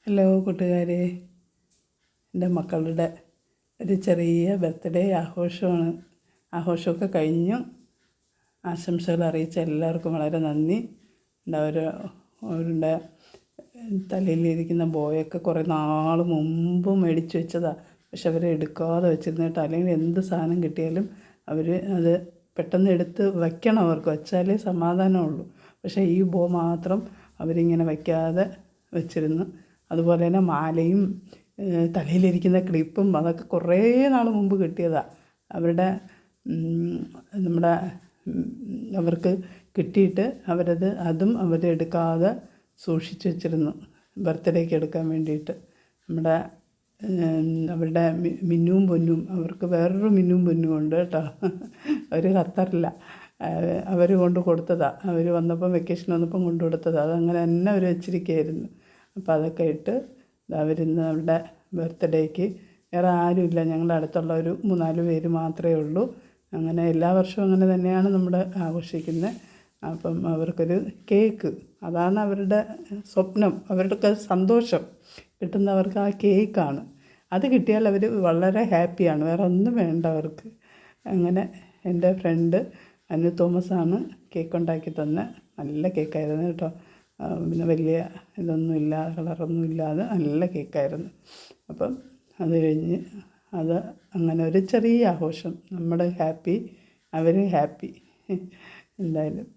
Hello കൂട്ടുകാരെ, എൻ്റെ മക്കളുടെ ഒരു ചെറിയ ബർത്ത്ഡേ ആഘോഷമൊക്കെ കഴിഞ്ഞു. ആശംസകൾ അറിയിച്ച എല്ലാവർക്കും വളരെ നന്ദി. അവരുടെ തലയിലിരിക്കുന്ന ബോയൊക്കെ കുറേ നാൾ മുമ്പ് മേടിച്ച് വെച്ചതാണ്. പക്ഷെ അവർ എടുക്കാതെ വെച്ചിരുന്നിട്ട്, അല്ലെങ്കിൽ എന്ത് സാധനം കിട്ടിയാലും അവർ അത് പെട്ടെന്ന് എടുത്ത് വയ്ക്കണം. അവർക്ക് വെച്ചാലേ സമാധാനമുള്ളൂ. പക്ഷേ ഈ ബോ മാത്രം അവരിങ്ങനെ വയ്ക്കാതെ വെച്ചിരുന്നു. അതുപോലെ തന്നെ മാലയും തലയിലിരിക്കുന്ന ക്ലിപ്പും അതൊക്കെ കുറേ നാൾ മുമ്പ് കിട്ടിയതാണ്. നമ്മുടെ അവർക്ക് കിട്ടിയിട്ട് അതും അവരെടുക്കാതെ സൂക്ഷിച്ച് വെച്ചിരുന്നു, ബർത്ത്ഡേക്ക് എടുക്കാൻ വേണ്ടിയിട്ട്. അവരുടെ മിന്നുവും പൊന്നും, അവർക്ക് വേറൊരു മിന്നുവും പൊന്നും ഉണ്ട് കേട്ടോ. അവർ ഖത്തറില്ല, അവർ കൊണ്ട് കൊടുത്തതാണ്. അവർ വെക്കേഷൻ വന്നപ്പം കൊണ്ടു കൊടുത്തതാണ്. അതങ്ങനെ തന്നെ അവർ വെച്ചിരിക്കുകയായിരുന്നു. അപ്പോൾ അതൊക്കെ ഇട്ട് അവരിന്ന് അവരുടെ ബർത്ത്ഡേക്ക്, വേറെ ആരുമില്ല, ഞങ്ങളുടെ അടുത്തുള്ള ഒരു 3-4 പേര് മാത്രമേ ഉള്ളൂ. അങ്ങനെ എല്ലാ വർഷവും അങ്ങനെ തന്നെയാണ് നമ്മൾ ആഘോഷിക്കുന്നത്. അപ്പം അവർക്കൊരു കേക്ക്, അതാണ് അവരുടെ സ്വപ്നം, അവരുടെ സന്തോഷം കിട്ടുന്നവർക്ക് ആ കേക്കാണ്. അത് കിട്ടിയാൽ അവർ വളരെ ഹാപ്പിയാണ്, വേറെ ഒന്നും വേണ്ട അവർക്ക്. അങ്ങനെ എൻ്റെ ഫ്രണ്ട് അനു തോമസാണ് കേക്ക് ഉണ്ടാക്കി തന്നെ. നല്ല കേക്കായിരുന്നു കേട്ടോ. പിന്നെ വലിയ ഇതൊന്നുമില്ല, കളറൊന്നും ഇല്ലാതെ നല്ല കേക്കായിരുന്നു. അപ്പം അത് കഴിഞ്ഞ് അങ്ങനെ ഒരു ചെറിയ ആഘോഷം, നമ്മൾ ഹാപ്പി, അവർ ഹാപ്പി. എന്തായാലും